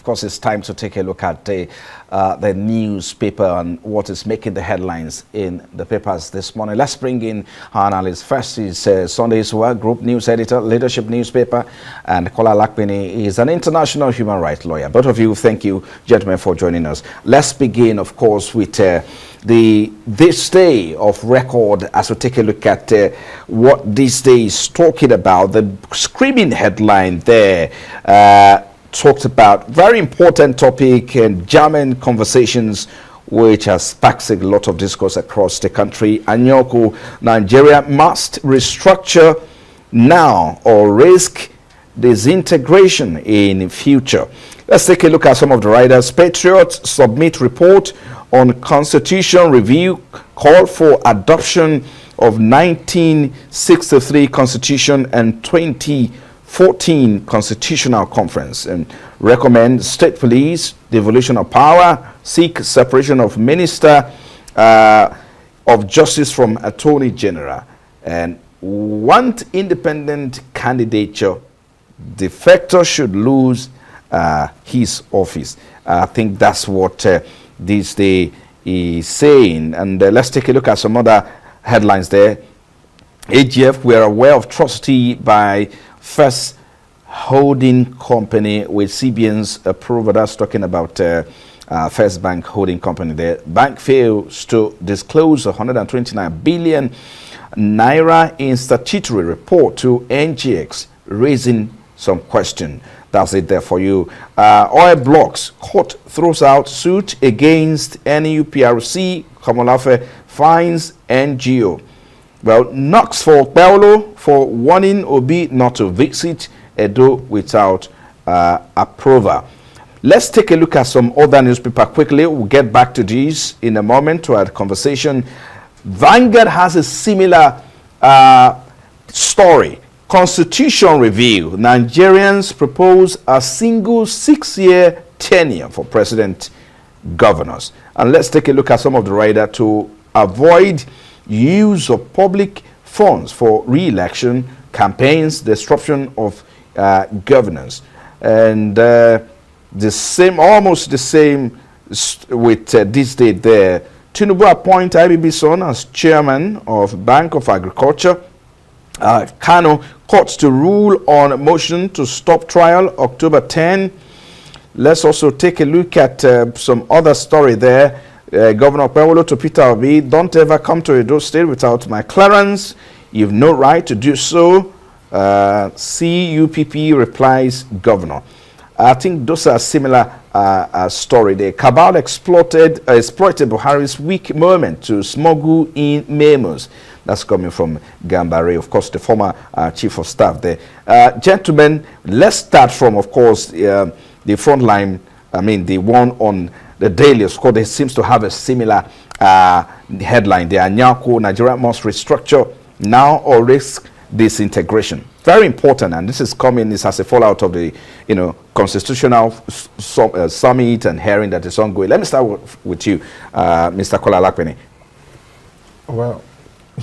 Of course, it's time to take a look at the newspaper and what is making the headlines in the papers this morning. Let's bring in our analyst. First is Sunday's World Group News Editor, Leadership Newspaper, and Kola Lakpini is an international human rights lawyer. Both of you, thank you, gentlemen, for joining us. Let's begin, of course, with this day of record as we take a look at what this day is talking about. The screaming headline there talked about very important topic and German conversations which has sparked a lot of discourse across the country. Anyaoku, Nigeria must restructure now or risk disintegration in future. Let's take a look at some of the writers. Patriots submit report on constitution review, call for adoption of 1963 constitution and 2014 constitutional conference, and recommend state police devolution of power, seek separation of minister of justice from attorney general, and want independent candidature. Defector should lose his office. I think that's what this day is saying. And let's take a look at some other headlines there. AGF, we are aware of trustee by First Holding Company with CBN's approval. That's talking about First Bank Holding Company there. Bank fails to disclose 129 billion naira in statutory report to NGX, raising some question. That's it there for you. Oil blocks, court throws out suit against NUPRC. Komolafe fines NGO. Well, knocks for Paulo for warning Obi not to visit Edo without approval. Let's take a look at some other newspaper quickly. We'll get back to these in a moment to our conversation. Vanguard has a similar story. Constitution review. Nigerians propose a single 6-year tenure for president governors. And let's take a look at some of the writer to avoid use of public funds for re-election campaigns, disruption of governance. And almost the same with this date there. Tinubu appoint IBB son as chairman of Bank of Agriculture. Kano courts to rule on motion to stop trial October 10. Let's also take a look at some other story there. Governor Paulo to Peter Obi, don't ever come to Edo State without my clearance. You've no right to do so. CUPP replies governor. I think those are similar story there. Cabal exploited Buhari's weak moment to smuggle in memos. That's coming from Gambare, of course, the former chief of staff there. Gentlemen, let's start from, of course, the front line. I mean, the one on the Daily. Of course, it seems to have a similar headline there. Anyaoku, Nigeria must restructure now or risk disintegration. Very important, and this is coming. This as a fallout of the, constitutional summit and hearing that is ongoing. Let me start with you, Mr. Kola Lakpini. Well,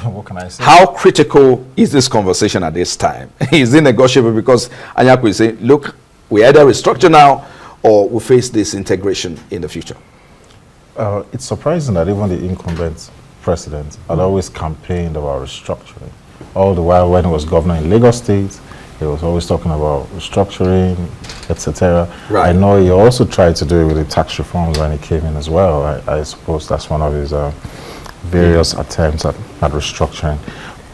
what can I say? How critical is this conversation at this time? Is it negotiable? Because Anyaoku is saying, look, we either restructure now or we face disintegration in the future. It's surprising that even the incumbent president had always campaigned about restructuring. All the while when he was governor in Lagos State, he was always talking about restructuring, etc. Right. I know he also tried to do it with the tax reforms when he came in as well. I suppose that's one of his various attempts at restructuring.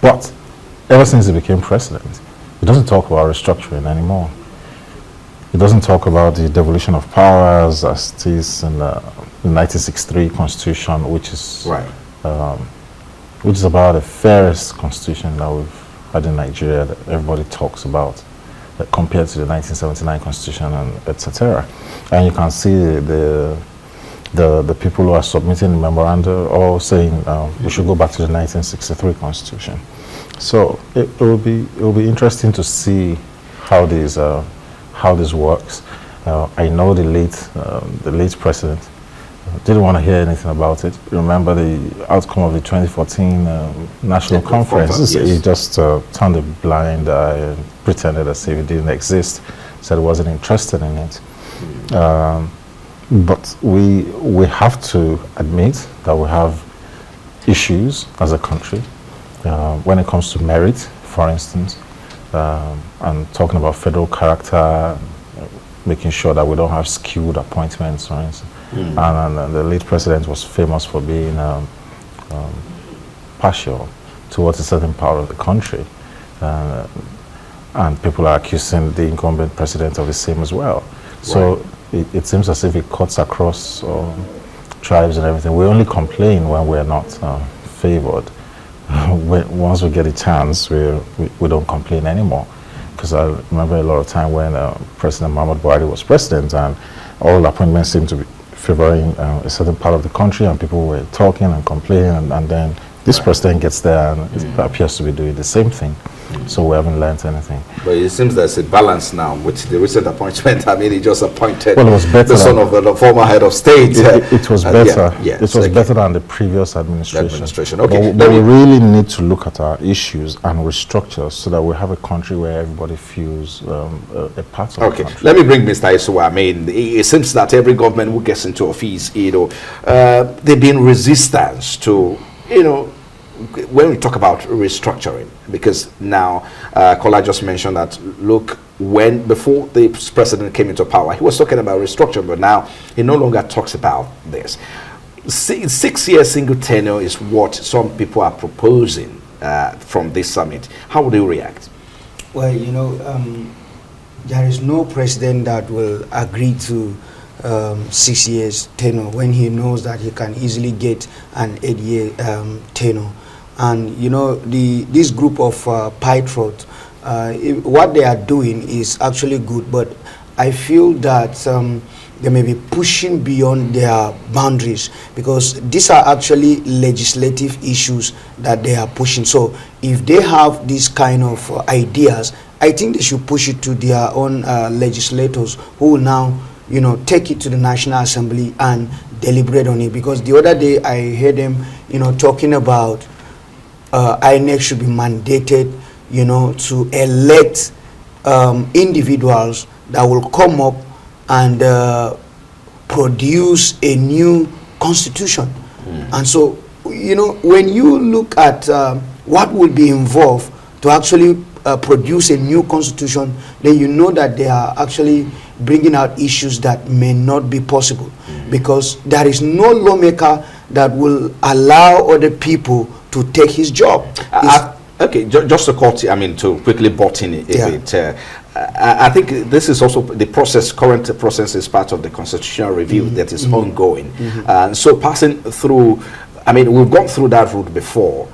But ever since he became president, he doesn't talk about restructuring anymore. He doesn't talk about the devolution of powers as it is in the 1963 Constitution, which is about the fairest constitution that we've had in Nigeria that everybody talks about, compared to the 1979 Constitution and etc. And you can see the people who are submitting the memoranda all saying we should go back to the 1963 Constitution. So it will be interesting to see how this works. I know the late president didn't want to hear anything about it. Remember the outcome of the 2014 national conference. Yes. He just turned a blind eye and pretended as if it didn't exist, said he wasn't interested in it. But we have to admit that we have issues as a country when it comes to merit, for instance, and talking about federal character, making sure that we don't have skewed appointments, for instance. And the late president was famous for being partial towards a certain part of the country. And people are accusing the incumbent president of the same as well. So it seems as if it cuts across tribes and everything. We only complain when we're not favored. Once we get a chance, we don't complain anymore. Because I remember a lot of time when President Muhammad Buhari was president, and all appointments seemed to be favoring a certain part of the country, and people were talking and complaining, and then this president gets there and it appears to be doing the same thing. So we haven't learned anything. But it seems there's a balance now with the recent appointment. I mean, he just appointed it was better the son of the former head of state. It was better. It was better than the previous administration. Okay. But we really need to look at our issues and restructure so that we have a country where everybody feels a part of the country. Let me bring Mr. Isuwa. I mean, it seems that every government who gets into office, they've been resistant to, when we talk about restructuring, because now Kola just mentioned that, look, before the president came into power, he was talking about restructuring, but now he no longer talks about this. 6 year single tenure is what some people are proposing from this summit. How would you react? Well, there is no president that will agree to 6 years tenure when he knows that he can easily get an 8 year tenure. And this group of patriots, what they are doing is actually good, but I feel that they may be pushing beyond their boundaries, because these are actually legislative issues that they are pushing. So if they have these kind of ideas, I think they should push it to their own legislators, who will now take it to the National Assembly and deliberate on it. Because the other day I heard them talking about INEC should be mandated, to elect individuals that will come up and produce a new constitution. And so, when you look at what will be involved to actually produce a new constitution, then you know that they are actually bringing out issues that may not be possible, because there is no lawmaker that will allow other people to take his job. Okay, just to quickly butt in a bit. I think this is also the process. Current process is part of the constitutional review that is ongoing. So passing through, we've gone through that route before,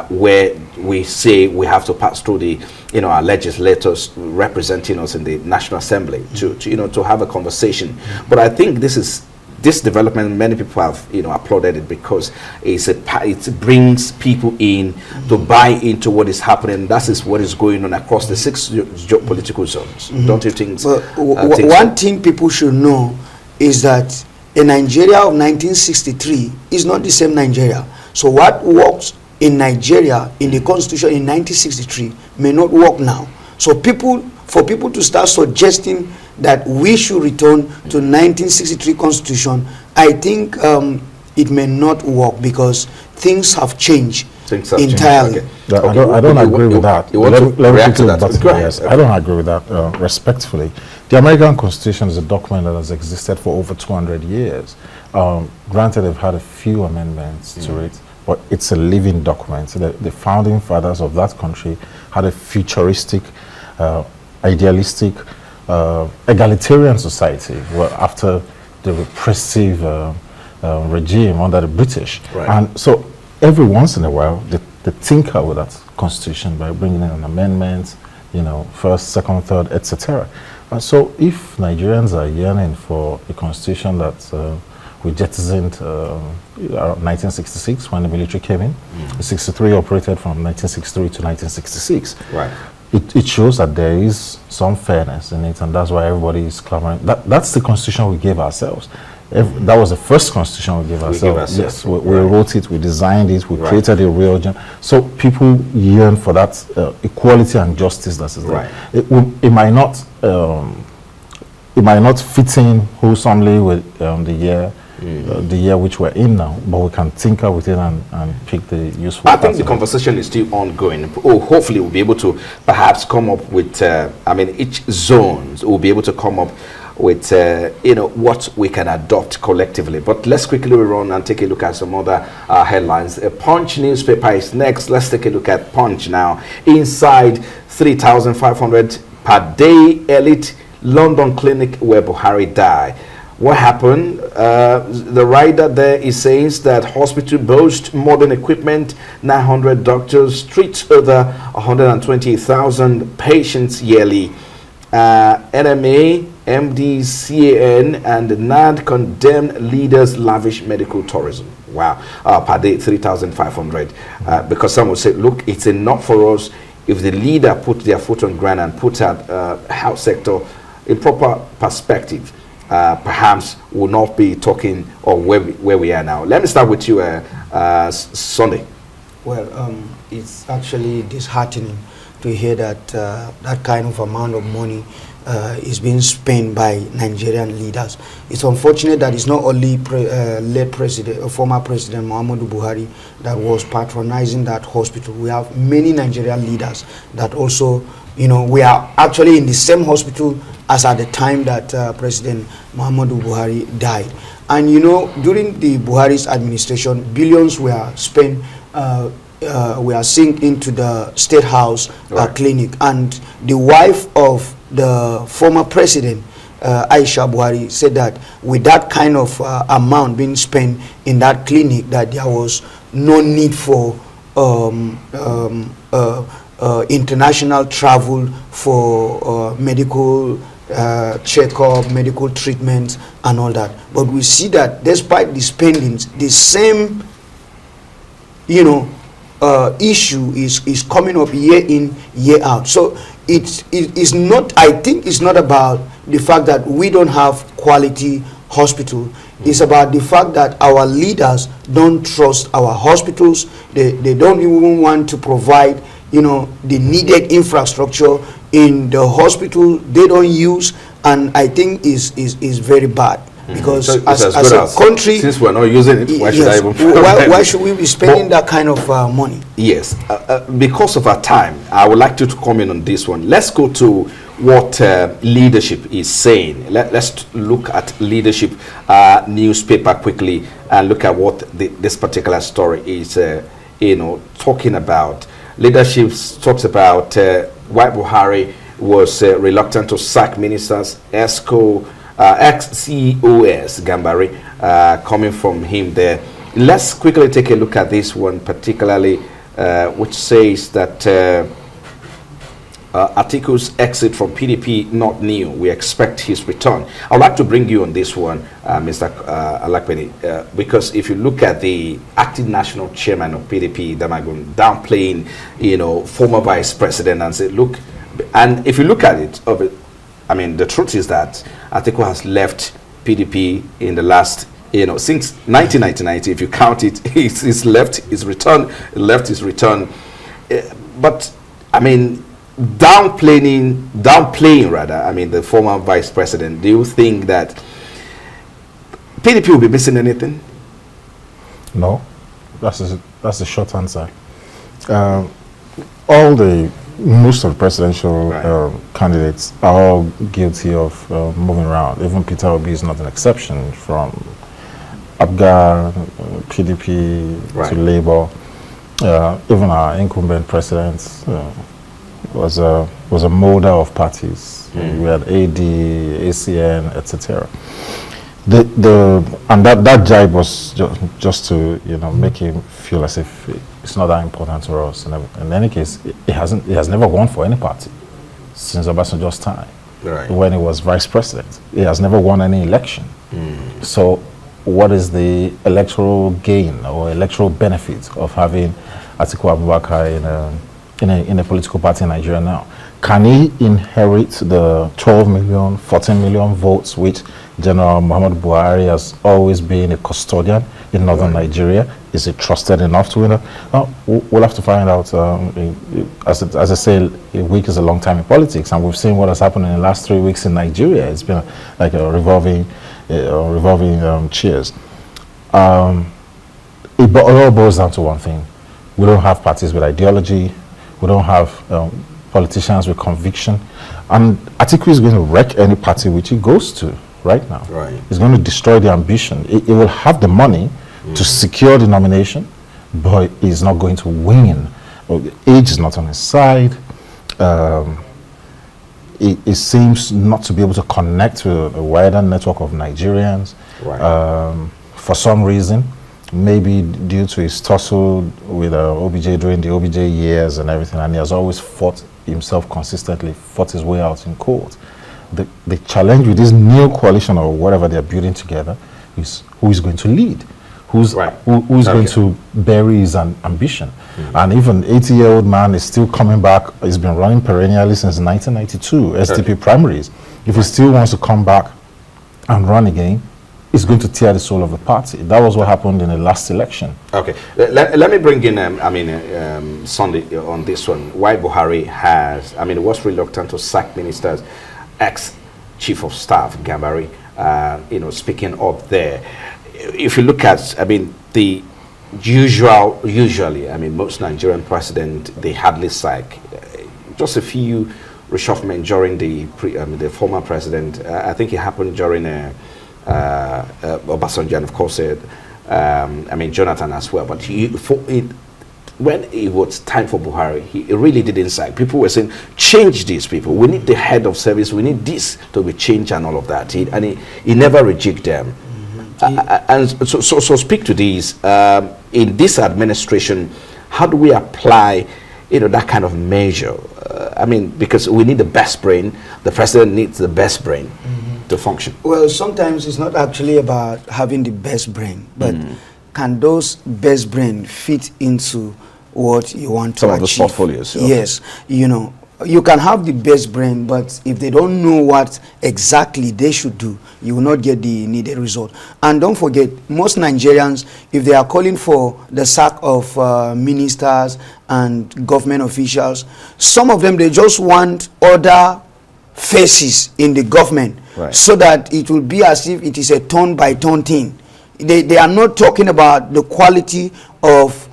where we say we have to pass through the, our legislators representing us in the National Assembly to have a conversation. But I think this development, many people have applauded it, because it brings people in to buy into what is happening. That is what is going on across the 6 geopolitical zones. Don't you think? One thing people should know is that a Nigeria of 1963 is not the same Nigeria. So what works in Nigeria in the constitution in 1963 may not work now. So for people to start suggesting that we should return to 1963 constitution, I think it may not work, because things have changed entirely. Okay. I don't agree with that. I don't agree with that respectfully. The American Constitution is a document that has existed for over 200 years. Granted, they've had a few amendments to it, but it's a living document. The founding fathers of that country had a futuristic, idealistic, egalitarian society after the repressive regime under the British. And so every once in a while they tinker with that constitution by bringing in an amendment, first, second, third, etc. And so if Nigerians are yearning for a constitution that we jettisoned around 1966 when the military came in, 63 operated from 1963 to 1966. It shows that there is some fairness in it, and that's why everybody is clamoring. That's the constitution we gave ourselves. That was the first constitution we gave ourselves. Yes, we wrote it, we designed it, we created a real gem. So people yearn for that equality and justice that is there. It might not it might not fit in wholesomely with the year which we're in now, but we can tinker with it and pick the useful. I think the conversation is still ongoing. Oh, hopefully we'll be able to perhaps come up with, each zones will be able to come up with, what we can adopt collectively. But let's quickly run and take a look at some other headlines. A Punch newspaper is next. Let's take a look at Punch now. Inside 3,500 per day elite London clinic where Buhari died. What happened? The writer there is saying that hospital boasts modern equipment, 900 doctors, treats over 120,000 patients yearly. NMA, MD, CAN, and NAD condemned leaders' lavish medical tourism. Wow. Per day, 3,500. Because some will say, look, it's enough for us if the leader put their foot on ground and put out health sector in proper perspective. Perhaps will not be talking or where we are now. Let me start with you, Sunday. Well, it's actually disheartening to hear that that kind of amount of money is being spent by Nigerian leaders. It's unfortunate that it's not only former President Muhammadu Buhari that was patronizing that hospital. We have many Nigerian leaders that also, we are actually in the same hospital as at the time that President Muhammadu Buhari died. And during the Buhari's administration, billions were spent, were sink into the State House clinic. And the wife of the former president, Aisha Buhari, said that with that kind of amount being spent in that clinic, that there was no need for international travel for medical check-up, medical treatment, and all that. But we see that despite the spendings, the same, issue is coming up year in, year out. So it is not. I think it's not about the fact that we don't have quality hospital. It's about the fact that our leaders don't trust our hospitals. They don't even want to provide, the needed infrastructure in the hospital. They don't use, and I think is very bad. Because so as a country, since we're not using it, why should I even? Why should we be spending that kind of money? Yes, because of our time, I would like to come in on this one. Let's go to what leadership is saying. Let's look at leadership newspaper quickly and look at what this particular story is, talking about. Leadership talks about why Buhari was reluctant to sack ministers, ex-COS Gambari, coming from him there. Let's quickly take a look at this one, particularly which says that Atiku's exit from PDP not new. We expect his return. I'd like to bring you on this one, Mr. Alakpeni, because if you look at the acting national chairman of PDP, Damagun, downplaying, former vice president, and say, look, and if you look at it, the truth is that Atiku has left PDP in the last, since 1999, if you count it, he's left his return, but downplaying rather, the former vice president. Do you think that PDP will be missing anything? No, that's the short answer. Most of the presidential candidates are all guilty of moving around. Even Peter Obi is not an exception, from Abgar, PDP to Labour. Even our incumbent president was a molder of parties. We had AD, ACN, etc. And that jibe was just to make him feel as if it's not that important to us. In any case, it has never won for any party since Obasanjo's time, when he was vice president. He has never won any election. So what is the electoral gain or electoral benefit of having Atiku Abubakar in a political party in Nigeria now? Can he inherit the 12 million, 14 million votes which General Muhammad Buhari has always been a custodian in northern Nigeria? Is it trusted enough to win it? No, we'll have to find out. As I say, a week is a long time in politics, and we've seen what has happened in the last 3 weeks in Nigeria. It's been like a revolving cheers. It all boils down to one thing. We don't have parties with ideology. We don't have politicians with conviction. And Atiku is going to wreck any party which he goes to right now. Right. It's going to destroy the ambition. It will have the money to secure the nomination, but he's not going to win. Age is not on his side. It seems not to be able to connect with a wider network of Nigerians. Right. For some reason, maybe due to his tussle with OBJ during the OBJ years and everything, and he has always fought himself consistently, fought his way out in court. The challenge with this new coalition or whatever they're building together is who is going to lead, who's going to bury his ambition. And even 80-year-old man is still coming back. He's been running perennially since 1992 SDP primaries. If he still wants to come back and run again, it's going to tear the soul of the party. That was what happened in the last election. Okay, let me bring in, Sunday on this one. Why Buhari was reluctant to sack ministers, ex-chief of staff, Gambari, speaking up there. If you look at, the usually, most Nigerian presidents, they hardly sack. Just a few reshufflement during the former president. I think it happened during Obasanjo, and of course, Jonathan as well. But when it was time for Buhari, he really didn't sack. People were saying, change these people. We need the head of service. We need this to be changed and all of that. He never rejected them. And so speak to these. In this administration, how do we apply that kind of measure? Because we need the best brain. The president needs the best brain to function. Well, sometimes it's not actually about having the best brain, but can those best brain fit into what you want to achieve? Some of the portfolios. Okay. Yes, you can have the best brain, but if they don't know what exactly they should do, you will not get the needed result. And don't forget, most Nigerians, if they are calling for the sack of ministers and government officials, some of them, they just want other faces in the government, so that it will be as if it is a turn-by-turn thing. They are not talking about the quality of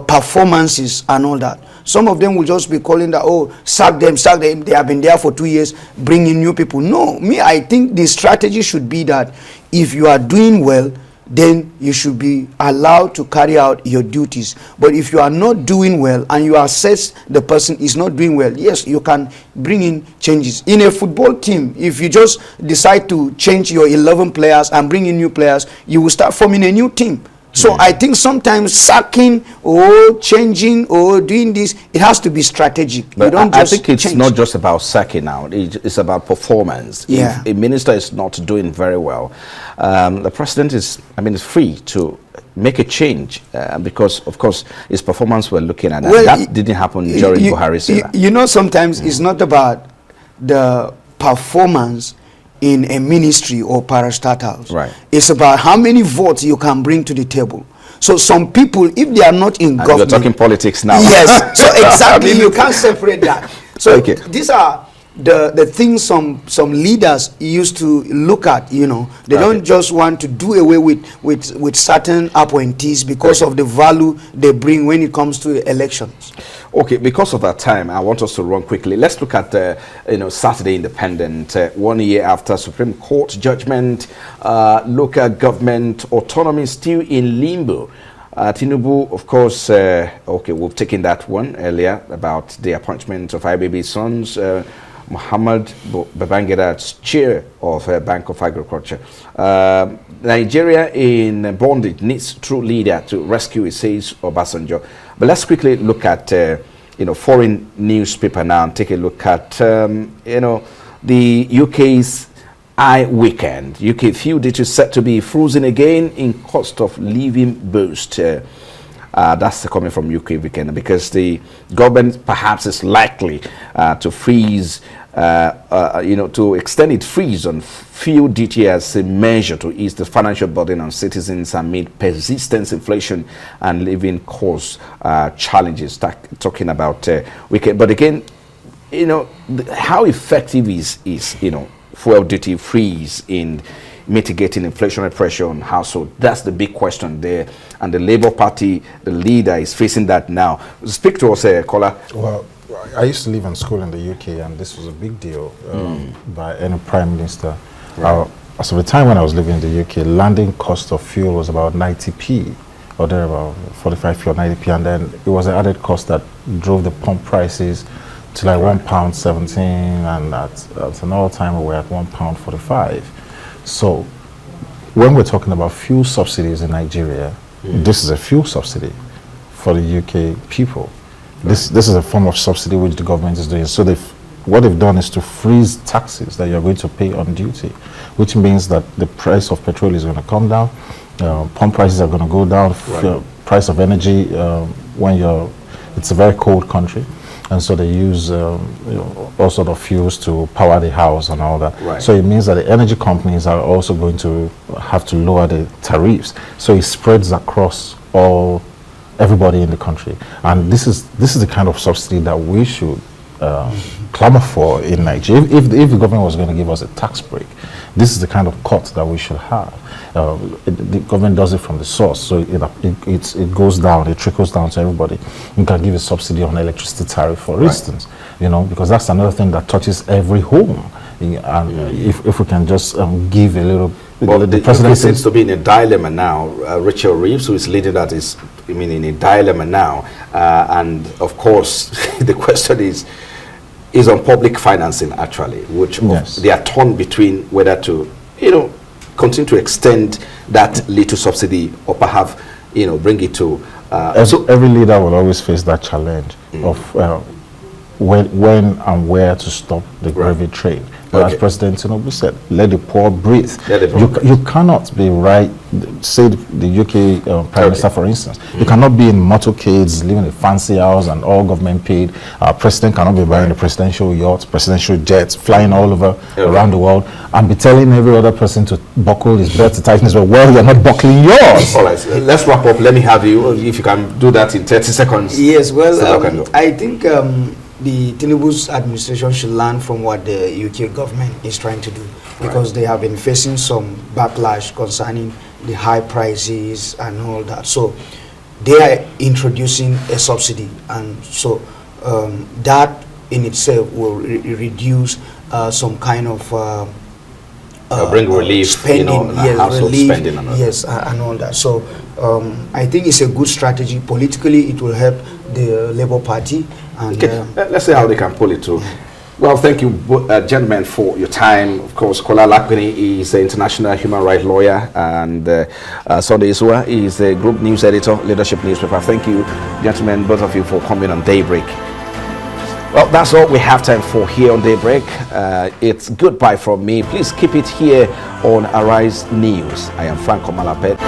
performances and all that. Some of them will just be calling that, oh, sack them, they have been there for 2 years, bring in new people. No, I think the strategy should be that if you are doing well, then you should be allowed to carry out your duties. But if you are not doing well and you assess the person is not doing well, yes, you can bring in changes. In a football team, if you just decide to change your 11 players and bring in new players, you will start forming a new team. So I think sometimes sacking or changing or doing this, it has to be strategic. But I think it's not just about sacking now. It's about performance. Yeah. If a minister is not doing very well, the president is free to make a change because, of course, his performance we're looking at. Well, that didn't happen during Buhari's era. Sometimes it's not about the performance in a ministry or parastatals. Right. It's about how many votes you can bring to the table. So some people, if they are not in government... You're talking politics now. Yes. So exactly, you can't separate that. So these are the things some leaders used to look at, They don't just want to do away with certain appointees because of the value they bring when it comes to elections. Okay, because of that time, I want us to run quickly. Let's look at Saturday Independent. 1 year after Supreme Court judgment, local government autonomy still in limbo. Tinubu, of course, we've taken that one earlier about the appointment of IBB sons. Muhammad Babangida as chair of Bank of Agriculture. Nigeria in bondage needs true leader to rescue, it says Obasanjo. But let's quickly look at foreign newspaper now and take a look at the UK's weekend. UK fuel is set to be frozen again in cost of living boost. That's coming from UK weekend because the government perhaps is likely to freeze to extend its freeze on fuel duty as a measure to ease the financial burden on citizens amid persistent inflation and living cost challenges. Talking about but again, how effective is fuel duty freeze in mitigating inflationary pressure on household? That's the big question there, and the Labour Party, the leader, is facing that now. Speak to us, Kola. Well, I used to live in school in the UK, and this was a big deal by any prime minister. Right. So the time when I was living in the UK, landing cost of fuel was about 90p, or there about 45p or 90p, and then it was an added cost that drove the pump prices to like £1.17, and at another time we were at £1.45. So when we're talking about fuel subsidies in Nigeria, this is a fuel subsidy for the UK people. This is a form of subsidy which the government is doing. So what they've done is to freeze taxes that you're going to pay on duty, which means that the price of petrol is going to come down, pump prices are going to go down, price of energy it's a very cold country, and so they use all sort of fuels to power the house and all that. Right. So it means that the energy companies are also going to have to lower the tariffs. So it spreads across everybody in the country, and this is the kind of subsidy that we should clamor for in Nigeria. If the government was going to give us a tax break, this is the kind of cut that we should have. The government does it from the source, so it goes down, it trickles down to everybody. You can give a subsidy on electricity tariff, for instance, because that's another thing that touches every home. And if we can just give a little. Well, the president seems to be in a dilemma now. Rachel Reeves, who is leading that, is in a dilemma now, and of course, the question is on public financing actually, which they are torn between whether to continue to extend that little subsidy or perhaps bring it to. Every leader will always face that challenge of when and where to stop the gravy train. But as President Tinubu said, let the poor breathe. You cannot be say the UK Prime Minister, for instance, you cannot be in motorcades, living in a fancy house and all government paid. President cannot be buying a presidential yacht, presidential jets, flying all over around the world, and be telling every other person to buckle his belt to tighten his belt. Well, you're not buckling yours. All right, let's wrap up. Let me have you, if you can do that in 30 seconds. Yes, well, I think the Tinubu's administration should learn from what the UK government is trying to do, because they have been facing some backlash concerning the high prices and all that. So they are introducing a subsidy, and so that in itself will reduce some kind of bring relief, spending, household spending and all and all that. So I think it's a good strategy. Politically, it will help the Labour Party. And, let's see how they can pull it through. Well, thank you, gentlemen, for your time. Of course, Kola Lakpini is an international human rights lawyer, and Sunday Isua is the group news editor, leadership newspaper. Thank you, gentlemen, both of you, for coming on Daybreak. Well, that's all we have time for here on Daybreak. It's goodbye from me. Please keep it here on Arise News. I am Frank Omalapet.